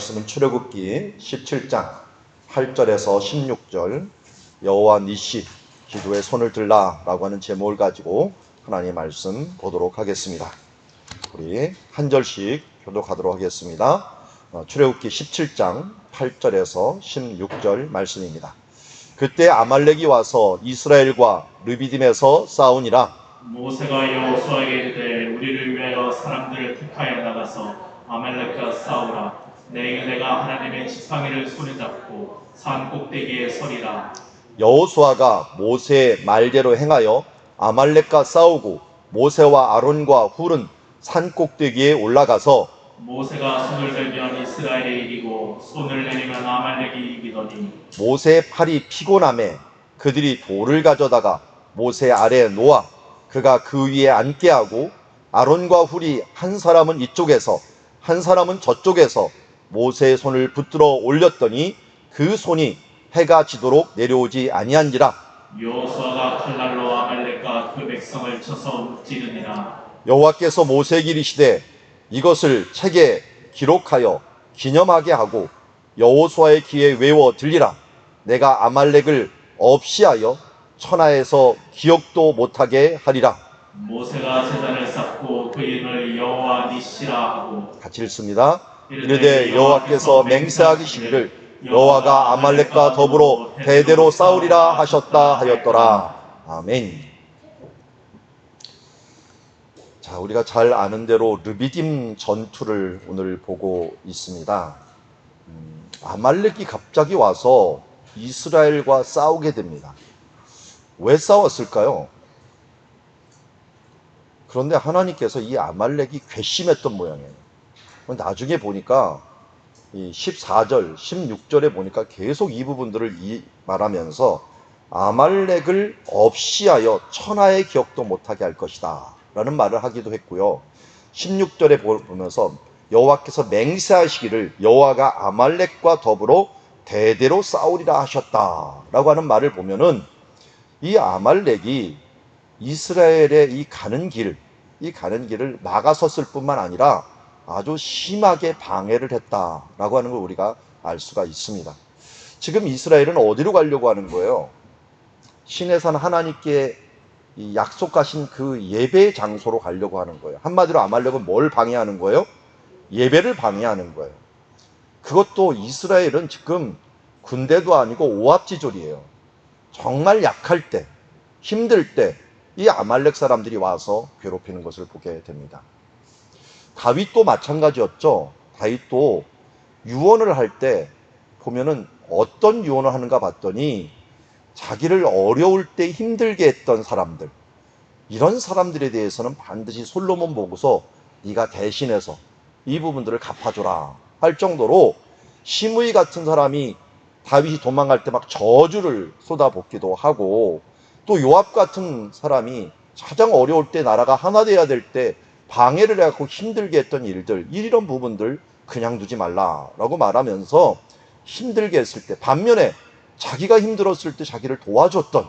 말씀은 출애굽기 17장 8절에서 16절 여호와 니시 기도에 손을 들라 라고 하는 제목을 가지고 하나님의 말씀 보도록 하겠습니다. 우리 한 절씩 교독하도록 하겠습니다. 출애굽기 17장 8절에서 16절 말씀입니다. 그때 아말렉이 와서 이스라엘과 르비딤에서 싸우니라. 모세가 여호수아에게 이르되 우리를 위하여 사람들을 택하여 나가서 아말렉과 싸우라. 내일 내가 하나님의 지팡이를 손에 잡고 산 꼭대기에 서리라. 여호수아가 모세의 말대로 행하여 아말렉과 싸우고 모세와 아론과 훌은 산 꼭대기에 올라가서 모세가 손을 들면 이스라엘이 이기고 손을 내리면 아말렉이 이기더니 모세의 팔이 피곤함에 그들이 돌을 가져다가 모세 아래에 놓아 그가 그 위에 앉게 하고 아론과 훌이 한 사람은 이쪽에서 한 사람은 저쪽에서 모세의 손을 붙들어 올렸더니 그 손이 해가 지도록 내려오지 아니한지라. 여호수아가 칼날로 아말렉과 그 백성을 쳐서 무찌르니라. 여호와께서 모세에게 이르시되 이것을 책에 기록하여 기념하게 하고 여호수아의 귀에 외워 들리라. 내가 아말렉을 없이하여 천하에서 기억도 못하게 하리라. 모세가 제단을 쌓고 그 이름을 여호와 니시라 하고 같이 읽습니다. 이르되 여호와께서 맹세하시기를 여호와가 아말렉과 더불어 대대로 싸우리라 하셨다 하였더라. 아멘. 자, 우리가 잘 아는 대로 르비딤 전투를 오늘 보고 있습니다. 아말렉이 갑자기 와서 이스라엘과 싸우게 됩니다. 왜 싸웠을까요? 그런데 하나님께서 이 아말렉이 괘씸했던 모양이에요. 나중에 보니까 이 14절, 16절에 보니까 계속 이 부분들을 말하면서 아말렉을 없이하여 천하의 기억도 못하게 할 것이다 라는 말을 하기도 했고요. 16절에 보면서 여호와께서 맹세하시기를 여호와가 아말렉과 더불어 대대로 싸우리라 하셨다 라고 하는 말을 보면은 이 아말렉이 이스라엘의 이 가는 길을 막아섰을 뿐만 아니라 아주 심하게 방해를 했다라고 하는 걸 우리가 알 수가 있습니다. 지금 이스라엘은 어디로 가려고 하는 거예요? 시내산 하나님께 약속하신 그 예배의 장소로 가려고 하는 거예요. 한마디로 아말렉은 뭘 방해하는 거예요? 예배를 방해하는 거예요. 그것도 이스라엘은 지금 군대도 아니고 오합지졸이에요. 정말 약할 때, 힘들 때 이 아말렉 사람들이 와서 괴롭히는 것을 보게 됩니다. 다윗도 마찬가지였죠. 다윗도 유언을 할 때 보면은 어떤 유언을 하는가 봤더니 자기를 어려울 때 힘들게 했던 사람들, 이런 사람들에 대해서는 반드시 솔로몬 보고서 네가 대신해서 이 부분들을 갚아줘라 할 정도로 시므이 같은 사람이 다윗이 도망갈 때 막 저주를 쏟아붓기도 하고, 또 요압 같은 사람이 가장 어려울 때 나라가 하나 돼야 될 때 방해를 해갖고 힘들게 했던 일들, 이런 부분들 그냥 두지 말라라고 말하면서 힘들게 했을 때, 반면에 자기가 힘들었을 때 자기를 도와줬던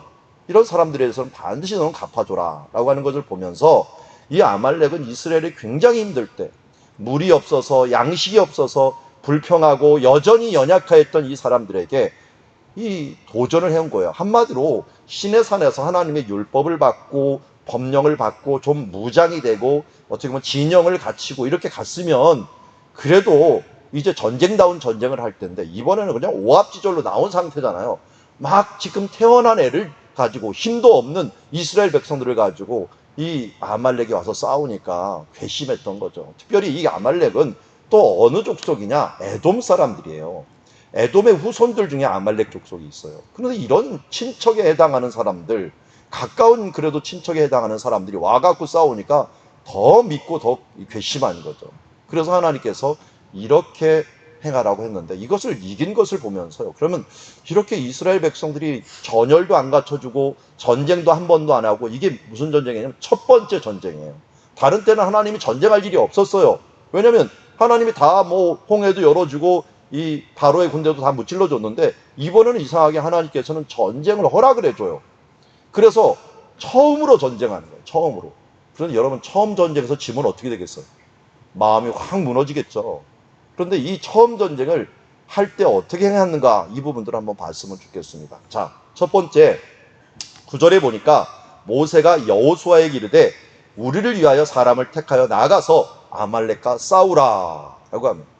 이런 사람들에 대해서는 반드시 너는 갚아줘라 라고 하는 것을 보면서 이 아말렉은 이스라엘이 굉장히 힘들 때, 물이 없어서 양식이 없어서 불평하고 여전히 연약하였던 이 사람들에게 이 도전을 해온 거예요. 한마디로 시내산에서 하나님의 율법을 받고 법령을 받고 좀 무장이 되고 어떻게 보면 진영을 갖추고 이렇게 갔으면 그래도 이제 전쟁다운 전쟁을 할 텐데, 이번에는 그냥 오합지졸로 나온 상태잖아요. 막 지금 태어난 애를 가지고 힘도 없는 이스라엘 백성들을 가지고 이 아말렉이 와서 싸우니까 괘씸했던 거죠. 특별히 이 아말렉은 또 어느 족속이냐? 에돔 사람들이에요. 에돔의 후손들 중에 아말렉 족속이 있어요. 그런데 이런 친척에 해당하는 사람들, 가까운 그래도 친척에 해당하는 사람들이 와갖고 싸우니까 더 믿고 더 괘씸한 거죠. 그래서 하나님께서 이렇게 행하라고 했는데, 이것을 이긴 것을 보면서요, 그러면 이렇게 이스라엘 백성들이 전열도 안 갖춰주고 전쟁도 한 번도 안 하고, 이게 무슨 전쟁이냐면 첫 번째 전쟁이에요. 다른 때는 하나님이 전쟁할 일이 없었어요. 왜냐면 하나님이 다 홍해도 열어주고 이 바로의 군대도 다 무찔러줬는데, 이번에는 이상하게 하나님께서는 전쟁을 허락을 해줘요. 그래서 처음으로 전쟁하는 거예요. 처음으로. 그런데 여러분, 처음 전쟁에서 지면 어떻게 되겠어요? 마음이 확 무너지겠죠. 그런데 이 처음 전쟁을 할 때 어떻게 했는가 이 부분들을 한번 봤으면 좋겠습니다. 자, 첫 번째 9절에 보니까 모세가 여호수아에게 이르되 우리를 위하여 사람을 택하여 나가서 아말렉과 싸우라 라고 합니다.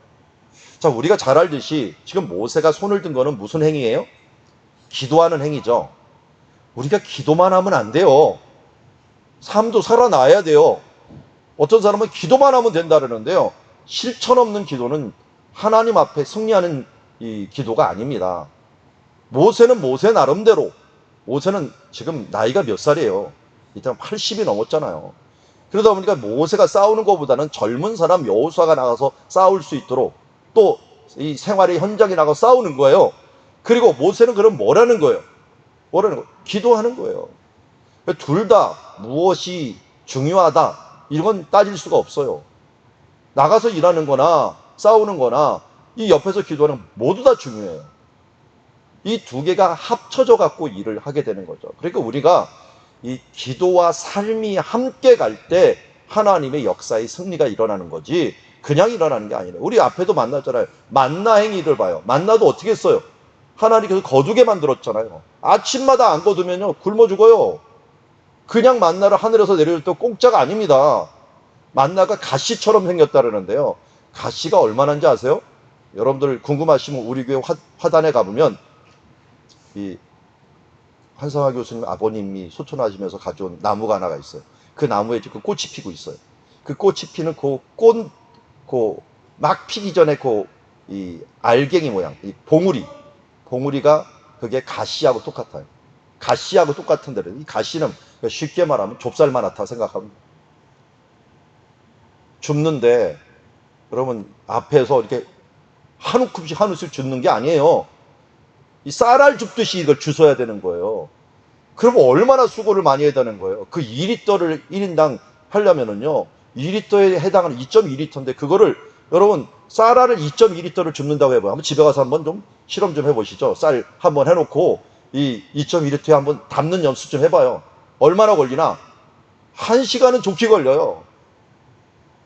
자, 우리가 잘 알듯이 지금 모세가 손을 든 거는 무슨 행위예요? 기도하는 행위죠. 우리가 기도만 하면 안 돼요. 삶도 살아나야 돼요. 어떤 사람은 기도만 하면 된다 그러는데요, 실천 없는 기도는 하나님 앞에 승리하는 이 기도가 아닙니다. 모세는 모세 나름대로, 모세는 지금 나이가 몇 살이에요? 일단 80이 넘었잖아요. 그러다 보니까 모세가 싸우는 것보다는 젊은 사람 여호수아가 나가서 싸울 수 있도록 또 이 생활의 현장에 나가서 싸우는 거예요. 그리고 모세는 그럼 뭐라는 거예요? 뭐라는 거예요? 기도하는 거예요. 둘 다 무엇이 중요하다 이건 따질 수가 없어요. 나가서 일하는 거나 싸우는 거나 이 옆에서 기도하는 건 모두 다 중요해요. 이 두 개가 합쳐져 갖고 일을 하게 되는 거죠. 그러니까 우리가 이 기도와 삶이 함께 갈 때 하나님의 역사의 승리가 일어나는 거지 그냥 일어나는 게 아니에요. 우리 앞에도 만났잖아요. 만나 행위를 봐요. 만나도 어떻게 했어요? 하나님께서 거두게 만들었잖아요. 아침마다 안 거두면요 굶어 죽어요. 그냥 만나를 하늘에서 내려올 때 공짜가 아닙니다. 만나가 가시처럼 생겼다는데요. 가시가 얼마나인지 아세요? 여러분들 궁금하시면 우리 교회 화단에 가보면 이 한성화 교수님 아버님이 소천하시면서 가져온 나무가 하나가 있어요. 그 나무에 지금 꽃이 피고 있어요. 그 꽃이 피는 막 피기 전에 이 알갱이 모양, 이 봉우리가 그게 가시하고 똑같아요. 가시하고 똑같은데 이 가시는 쉽게 말하면 좁쌀만 하다 생각하면 줍는데 여러분 앞에서 이렇게 한 움큼씩 한 움씩 줍는 게 아니에요. 이 쌀알 줍듯이 이걸 주워야 되는 거예요. 그러면 얼마나 수고를 많이 해야 되는 거예요. 그 2리터를 1인당 하려면은요 2리터에 해당하는 2.2리터인데 그거를 여러분 쌀알을 2.2리터를 줍는다고 해봐요. 한번 집에 가서 한번 좀 실험 좀 해보시죠. 쌀 한번 해놓고 이 2.2리터에 한번 담는 연습 좀 해봐요. 얼마나 걸리나? 1시간은 좋게 걸려요.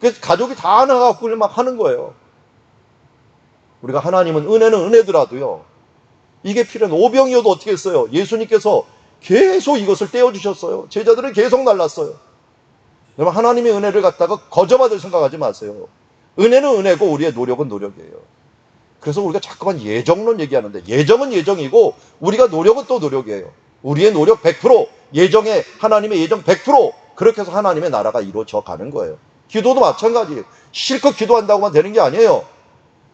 그래서 가족이 다 나가갖고 막 하는 거예요. 우리가 하나님은 은혜는 은혜더라도요 이게 필요한 오병이어도 어떻게 했어요? 예수님께서 계속 이것을 떼어주셨어요. 제자들은 계속 날랐어요. 여러분 하나님의 은혜를 갖다가 거저받을 생각하지 마세요. 은혜는 은혜고 우리의 노력은 노력이에요. 그래서 우리가 자꾸만 예정론 얘기하는데 예정은 예정이고 우리가 노력은 또 노력이에요. 우리의 노력 100%, 예정에 하나님의 예정 100%, 그렇게 해서 하나님의 나라가 이루어져 가는 거예요. 기도도 마찬가지예요. 실컷 기도한다고만 되는 게 아니에요.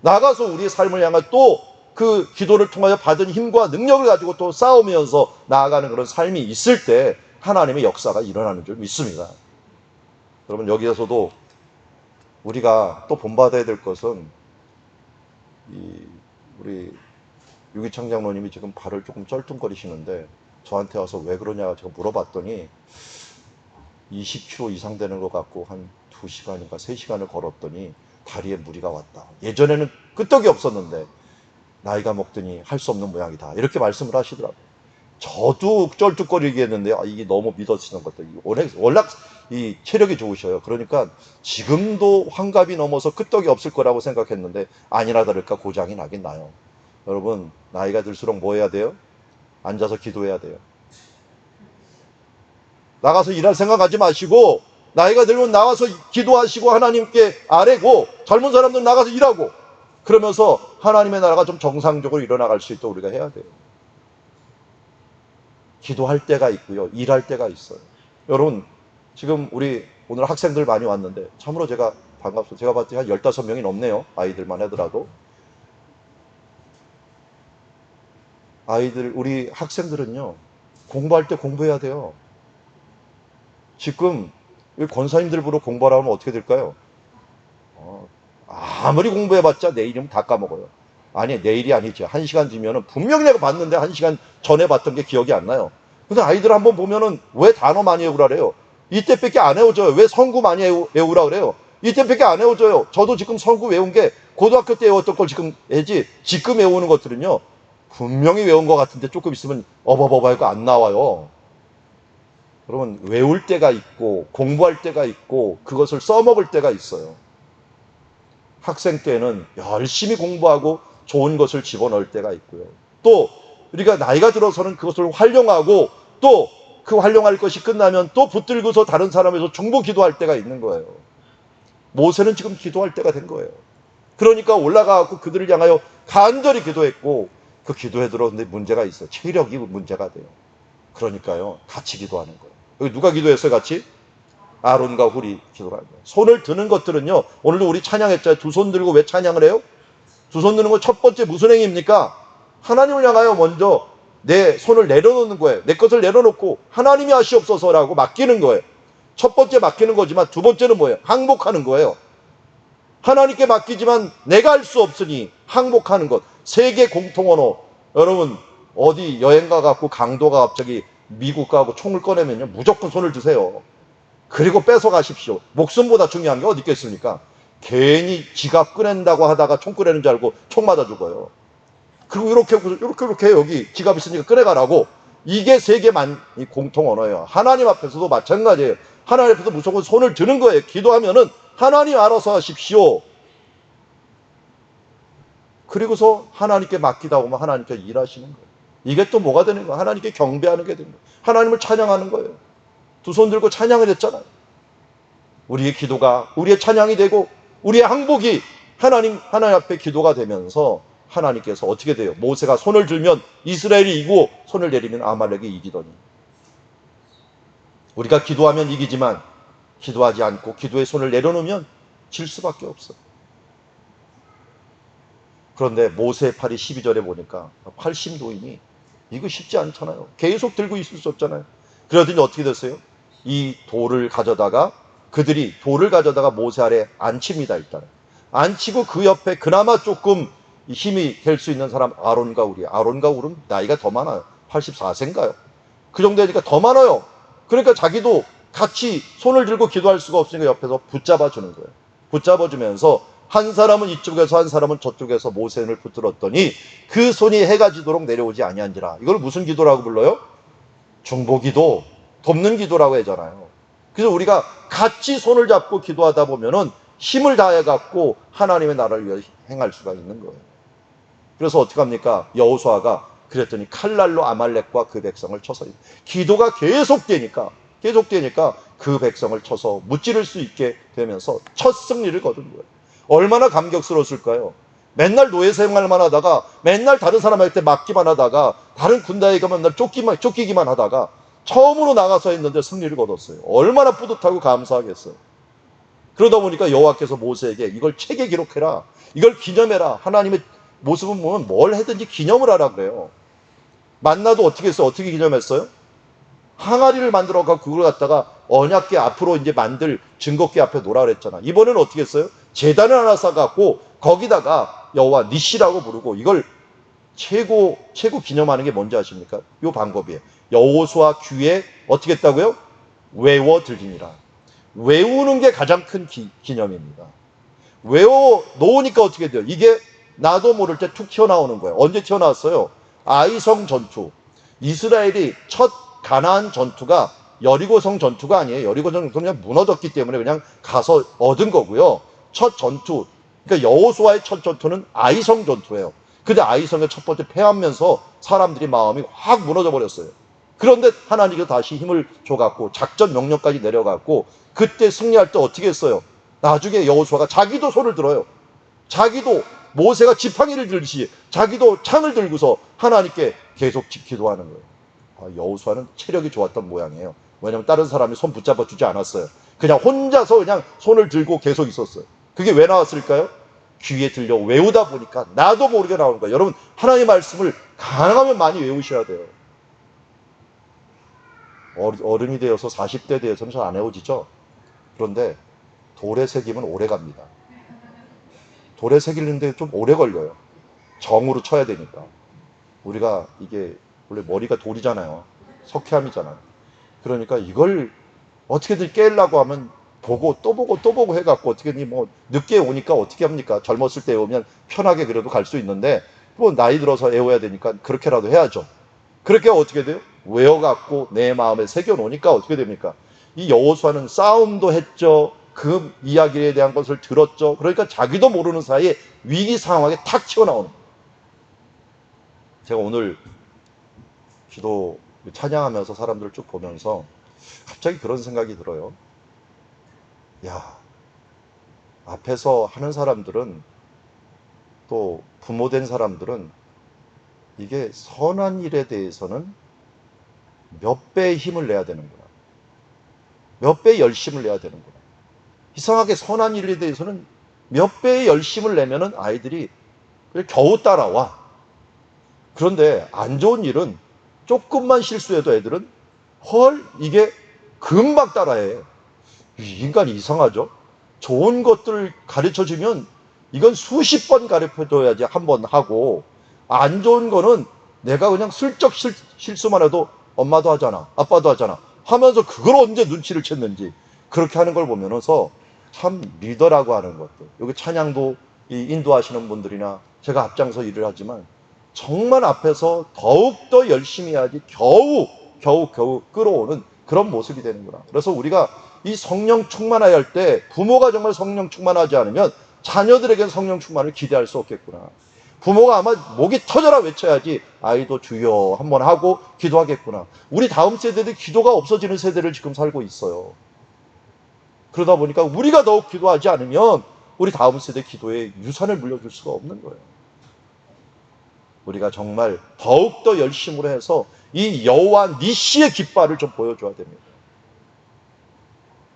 나가서 우리의 삶을 향해 또 그 기도를 통하여 받은 힘과 능력을 가지고 또 싸우면서 나아가는 그런 삶이 있을 때 하나님의 역사가 일어나는 줄 믿습니다. 여러분 여기에서도 우리가 또 본받아야 될 것은 우리 유기창 장로님이 지금 발을 조금 쩔뚱거리시는데 저한테 와서 왜 그러냐 제가 물어봤더니 20km 이상 되는 것 같고 한 2시간인가 3시간을 걸었더니 다리에 무리가 왔다. 예전에는 끄떡이 없었는데 나이가 먹더니 할 수 없는 모양이다. 이렇게 말씀을 하시더라고요. 저도 쩔뚝거리겠는데요. 이게 너무 믿어지는 것들. 워낙 이 체력이 좋으셔요. 그러니까 지금도 환갑이 넘어서 끄떡이 없을 거라고 생각했는데 아니나 다를까 고장이 나긴 나요. 여러분 나이가 들수록 뭐 해야 돼요? 앉아서 기도해야 돼요. 나가서 일할 생각하지 마시고 나이가 들면 나와서 기도하시고 하나님께 아뢰고 젊은 사람들 나가서 일하고 그러면서 하나님의 나라가 좀 정상적으로 일어나갈 수 있도록 우리가 해야 돼요. 기도할 때가 있고요. 일할 때가 있어요. 여러분 지금 우리 오늘 학생들 많이 왔는데 참으로 제가 반갑습니다. 제가 봤을 때 한 15명이 넘네요. 아이들만 하더라도. 우리 학생들은요. 공부할 때 공부해야 돼요. 지금 권사님들 보러 공부하라 하면 어떻게 될까요? 아무리 공부해봤자 내일이면 다 까먹어요. 아니 내일이 아니죠. 1시간 뒤면은 분명히 내가 봤는데 1시간 전에 봤던 게 기억이 안 나요. 근데 아이들 한번 보면은 왜 단어 많이 외우라 그래요? 이때밖에 안 외워져요. 왜 성구 많이 외우라 그래요? 이때밖에 안 외워져요. 저도 지금 성구 외운 게 고등학교 때 외웠던 걸 지금 지금 외우는 것들은요 분명히 외운 것 같은데 조금 있으면 어버버버하고 안 나와요. 여러분 외울 때가 있고 공부할 때가 있고 그것을 써먹을 때가 있어요. 학생 때는 열심히 공부하고 좋은 것을 집어넣을 때가 있고요. 또 우리가 나이가 들어서는 그것을 활용하고 또 그 활용할 것이 끝나면 또 붙들고서 다른 사람에서 중보 기도할 때가 있는 거예요. 모세는 지금 기도할 때가 된 거예요. 그러니까 올라가고 그들을 향하여 간절히 기도했고 그 기도에 들었는데 문제가 있어요. 체력이 문제가 돼요. 그러니까요, 같이 기도하는 거예요. 여기 누가 기도했어요, 같이? 아론과 훌이 기도를 하는 거예요. 손을 드는 것들은요, 오늘도 우리 찬양했잖아요. 두 손 들고 왜 찬양을 해요? 두 손 드는 거 첫 번째 무슨 행위입니까? 하나님을 향하여 먼저 내 손을 내려놓는 거예요. 내 것을 내려놓고 하나님이 하시옵소서라고 맡기는 거예요. 첫 번째 맡기는 거지만 두 번째는 뭐예요? 항복하는 거예요. 하나님께 맡기지만 내가 할 수 없으니 항복하는 것. 세계 공통 언어. 여러분 어디 여행 가갖고 강도가 갑자기 미국 가고 총을 꺼내면요, 무조건 손을 드세요. 그리고 뺏어 가십시오. 목숨보다 중요한 게 어디 있겠습니까? 괜히 지갑 꺼낸다고 하다가 총 꺼내는 줄 알고 총 맞아 죽어요. 그리고 이렇게 여기 지갑 있으니까 꺼내가라고. 이게 세계만 공통 언어예요. 하나님 앞에서도 마찬가지예요. 하나님 앞에서 무조건 손을 드는 거예요. 기도하면은 하나님 알아서 하십시오. 그리고서 하나님께 맡기다 보면 하나님께 일하시는 거예요. 이게 또 뭐가 되는 거예요? 하나님께 경배하는 게 되는 거예요. 하나님을 찬양하는 거예요. 두 손 들고 찬양을 했잖아요. 우리의 기도가 우리의 찬양이 되고 우리의 항복이 하나님 앞에 기도가 되면서 하나님께서 어떻게 돼요? 모세가 손을 들면 이스라엘이 이기고 손을 내리면 아말렉이 이기더니. 우리가 기도하면 이기지만 기도하지 않고 기도의 손을 내려놓으면 질 수밖에 없어요. 그런데 모세의 팔이 12절에 보니까 팔심도이니 이거 쉽지 않잖아요. 계속 들고 있을 수 없잖아요. 그러더니 어떻게 됐어요? 이 그들이 돌을 가져다가 모세 아래 앉힙니다. 일단 앉히고 그 옆에 그나마 조금 힘이 될 수 있는 사람 아론과 훌은 나이가 더 많아요. 84세인가요? 그 정도 되니까 더 많아요. 그러니까 자기도 같이 손을 들고 기도할 수가 없으니까 옆에서 붙잡아 주는 거예요. 붙잡아 주면서 한 사람은 이쪽에서 한 사람은 저쪽에서 모세를 붙들었더니 그 손이 해가 지도록 내려오지 아니한지라. 이걸 무슨 기도라고 불러요? 중보기도, 돕는 기도라고 하잖아요. 그래서 우리가 같이 손을 잡고 기도하다 보면은 힘을 다해 갖고 하나님의 나라를 위해 행할 수가 있는 거예요. 그래서 어떻게 합니까? 여호수아가 그랬더니 칼날로 아말렉과 그 백성을 쳐서, 기도가 계속되니까 그 백성을 쳐서 무찌를 수 있게 되면서 첫 승리를 거둔 거예요. 얼마나 감격스러웠을까요? 맨날 노예 생활만 하다가 맨날 다른 사람한테 맡기만 하다가 다른 군대에 가면 맨날 쫓기기만 하다가 처음으로 나가서 했는데 승리를 거뒀어요. 얼마나 뿌듯하고 감사하겠어요. 그러다 보니까 여호와께서 모세에게 이걸 책에 기록해라. 이걸 기념해라. 하나님의 모습을 보면 뭘 해든지 기념을 하라 그래요. 만나도 어떻게 했어요? 어떻게 기념했어요? 항아리를 만들어서 그걸 갖다가 언약궤 앞으로 이제 만들 증거궤 앞에 놓으라 그랬잖아. 이번에는 어떻게 했어요? 제단을 하나 쌓아갖고 거기다가 여호와 니시라고 부르고 이걸 최고 기념하는 게 뭔지 아십니까? 이 방법이에요. 여호수아 귀에 어떻게 했다고요? 외워 들리니라. 외우는 게 가장 큰 기념입니다. 외워 놓으니까 어떻게 돼요? 이게 나도 모를 때 툭 튀어나오는 거예요. 언제 튀어나왔어요? 아이성 전투. 이스라엘이 첫 가나안 전투가 여리고성 전투가 아니에요. 여리고성 전투는 그냥 무너졌기 때문에 그냥 가서 얻은 거고요. 첫 전투, 그러니까 여호수아의 첫 전투는 아이성 전투예요. 근데 아이성의 첫 번째 패하면서 사람들이 마음이 확 무너져 버렸어요. 그런데 하나님께서 다시 힘을 줘갖고 작전 명령까지 내려갖고 그때 승리할 때 어떻게 했어요? 나중에 여호수아가 자기도 손을 들어요. 자기도 모세가 지팡이를 들듯이 자기도 창을 들고서 하나님께 계속 기도하는 거예요. 여호수아는 체력이 좋았던 모양이에요. 왜냐하면 다른 사람이 손 붙잡아 주지 않았어요. 그냥 혼자서 그냥 손을 들고 계속 있었어요. 그게 왜 나왔을까요? 귀에 들려 외우다 보니까 나도 모르게 나오는 거예요. 여러분, 하나님의 말씀을 가능하면 많이 외우셔야 돼요. 어른이 되어서 40대 되어서는 잘 안 외워지죠? 그런데 돌에 새기면 오래 갑니다. 돌에 새기는데 좀 오래 걸려요. 정으로 쳐야 되니까. 우리가 이게 원래 머리가 돌이잖아요. 석회암이잖아요. 그러니까 이걸 어떻게든 깨려고 하면 보고 또 보고 해갖고 어떻게든 뭐 늦게 오니까 어떻게 합니까? 젊었을 때 오면 편하게 그래도 갈 수 있는데 뭐 나이 들어서 외워야 되니까 그렇게라도 해야죠. 그렇게 어떻게 돼요? 외워갖고 내 마음에 새겨놓으니까 어떻게 됩니까? 이 여호수아는 싸움도 했죠. 그 이야기에 대한 것을 들었죠. 그러니까 자기도 모르는 사이에 위기 상황에 탁 튀어나오는 거예요. 제가 오늘 기도 찬양하면서 사람들을 쭉 보면서 갑자기 그런 생각이 들어요. 야, 앞에서 하는 사람들은, 또 부모된 사람들은 이게 선한 일에 대해서는 몇 배의 힘을 내야 되는구나. 몇 배의 열심을 내야 되는구나. 이상하게 선한 일에 대해서는 몇 배의 열심을 내면은 아이들이 겨우 따라와. 그런데 안 좋은 일은 조금만 실수해도 애들은 헐, 이게 금방 따라해. 인간이 이상하죠? 좋은 것들을 가르쳐주면 이건 수십 번 가르쳐줘야지 한 번 하고, 안 좋은 거는 내가 그냥 슬쩍 실수만 해도 엄마도 하잖아, 아빠도 하잖아 하면서 그걸 언제 눈치를 챘는지 그렇게 하는 걸 보면서 참 리더라고 하는 것들, 여기 찬양도 인도하시는 분들이나 제가 앞장서 일을 하지만 정말 앞에서 더욱더 열심히 해야지 겨우 끌어오는 그런 모습이 되는구나. 그래서 우리가 이 성령 충만하여 할 때 부모가 정말 성령 충만하지 않으면 자녀들에게는 성령 충만을 기대할 수 없겠구나. 부모가 아마 목이 터져라 외쳐야지 아이도 주여 한번 하고 기도하겠구나. 우리 다음 세대들이 기도가 없어지는 세대를 지금 살고 있어요. 그러다 보니까 우리가 더욱 기도하지 않으면 우리 다음 세대 기도에 유산을 물려줄 수가 없는 거예요. 우리가 정말 더욱더 열심으로 해서 이 여호와 니시의 깃발을 좀 보여줘야 됩니다.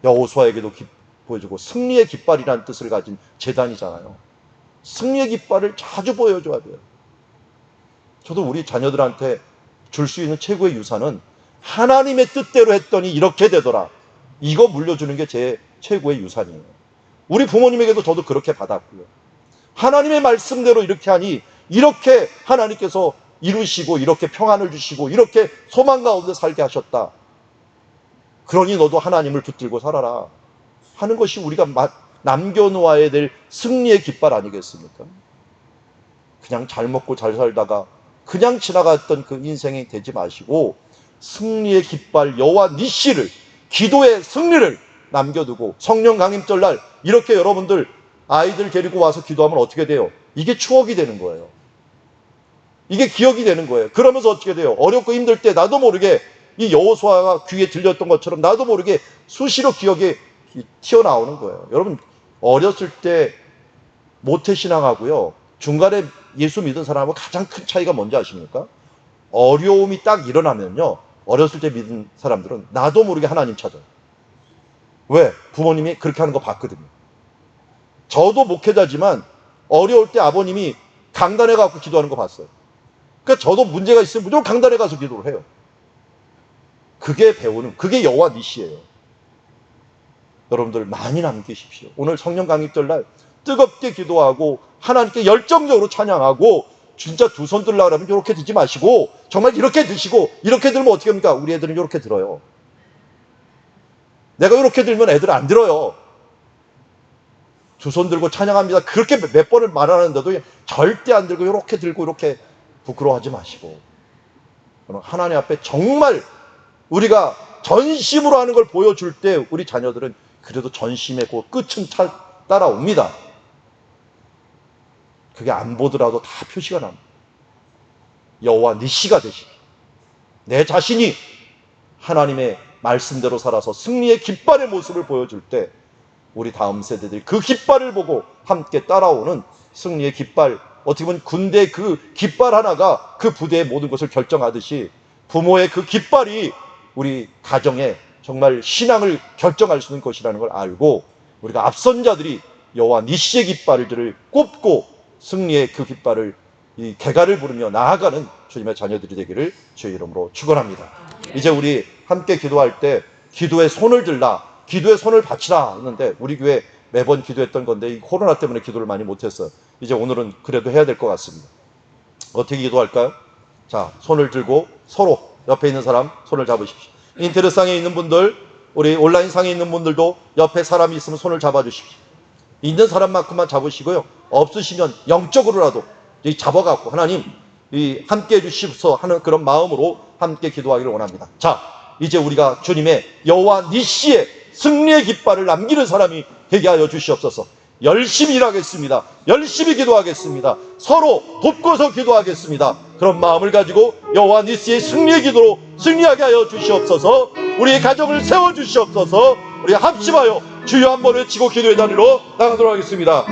여호수아에게도 보여주고 승리의 깃발이라는 뜻을 가진 제단이잖아요. 승리의 깃발을 자주 보여줘야 돼요. 저도 우리 자녀들한테 줄 수 있는 최고의 유산은 하나님의 뜻대로 했더니 이렇게 되더라. 이거 물려주는 게 제 최고의 유산이에요. 우리 부모님에게도 저도 그렇게 받았고요. 하나님의 말씀대로 이렇게 하니 이렇게 하나님께서 이루시고 이렇게 평안을 주시고 이렇게 소망 가운데 살게 하셨다. 그러니 너도 하나님을 붙들고 살아라 하는 것이 우리가 남겨놓아야 될 승리의 깃발 아니겠습니까? 그냥 잘 먹고 잘 살다가 그냥 지나갔던 그 인생이 되지 마시고 승리의 깃발 여호와 니시를, 기도의 승리를 남겨두고 성령 강림절 날 이렇게 여러분들 아이들 데리고 와서 기도하면 어떻게 돼요? 이게 추억이 되는 거예요. 이게 기억이 되는 거예요. 그러면서 어떻게 돼요? 어렵고 힘들 때 나도 모르게 이 여호수아가 귀에 들렸던 것처럼 나도 모르게 수시로 기억이 튀어나오는 거예요. 여러분, 어렸을 때 모태신앙하고요 중간에 예수 믿은 사람하고 가장 큰 차이가 뭔지 아십니까? 어려움이 딱 일어나면요 어렸을 때 믿은 사람들은 나도 모르게 하나님 찾아요. 왜? 부모님이 그렇게 하는 거 봤거든요. 저도 목회자지만 어려울 때 아버님이 강단에 가서 기도하는 거 봤어요. 그러니까 저도 문제가 있으면 무조건 강단에 가서 기도를 해요. 그게 배우는, 그게 여호와 니시예요. 여러분들 많이 남기십시오. 오늘 성령 강림절 날 뜨겁게 기도하고 하나님께 열정적으로 찬양하고, 진짜 두 손 들려고 하면 이렇게 들지 마시고 정말 이렇게 드시고, 이렇게 들면 어떻게 합니까? 우리 애들은 이렇게 들어요. 내가 이렇게 들면 애들은 안 들어요. 두 손 들고 찬양합니다. 그렇게 몇 번을 말하는데도 절대 안 들고 이렇게 들고 이렇게 부끄러워하지 마시고, 하나님 앞에 정말 우리가 전심으로 하는 걸 보여줄 때 우리 자녀들은 그래도 전심의 그 끝은 따라옵니다. 그게 안 보더라도 다 표시가 납니다. 여호와 니시가 되시기, 내 자신이 하나님의 말씀대로 살아서 승리의 깃발의 모습을 보여줄 때 우리 다음 세대들이 그 깃발을 보고 함께 따라오는 승리의 깃발, 어떻게 보면 군대 그 깃발 하나가 그 부대의 모든 것을 결정하듯이 부모의 그 깃발이 우리 가정의 정말 신앙을 결정할 수 있는 것이라는 걸 알고 우리가 앞선 자들이 여호와 니시의 깃발을 꼽고 승리의 그 깃발을, 이 개가를 부르며 나아가는 주님의 자녀들이 되기를 주의 이름으로 축원합니다. 이제 우리 함께 기도할 때 기도의 손을 들라, 기도의 손을 바치라 했는데 우리 교회 매번 기도했던 건데 이 코로나 때문에 기도를 많이 못했어요. 이제 오늘은 그래도 해야 될 것 같습니다. 어떻게 기도할까요? 자, 손을 들고 서로 옆에 있는 사람 손을 잡으십시오. 인터넷상에 있는 분들, 우리 온라인상에 있는 분들도 옆에 사람이 있으면 손을 잡아주십시오. 있는 사람만큼만 잡으시고요, 없으시면 영적으로라도 잡아갖고 하나님 함께 해주십시오 하는 그런 마음으로 함께 기도하기를 원합니다. 자, 이제 우리가 주님의 여호와 니시의 승리의 깃발을 남기는 사람이 되게 하여 주시옵소서. 열심히 일하겠습니다. 열심히 기도하겠습니다. 서로 돕고서 기도하겠습니다. 그런 마음을 가지고 여호와 니스의 승리의 기도로 승리하게 하여 주시옵소서. 우리의 가정을 세워 주시옵소서. 우리 합심하여 주여 한번 외치고 기도의 자리로 나가도록 하겠습니다.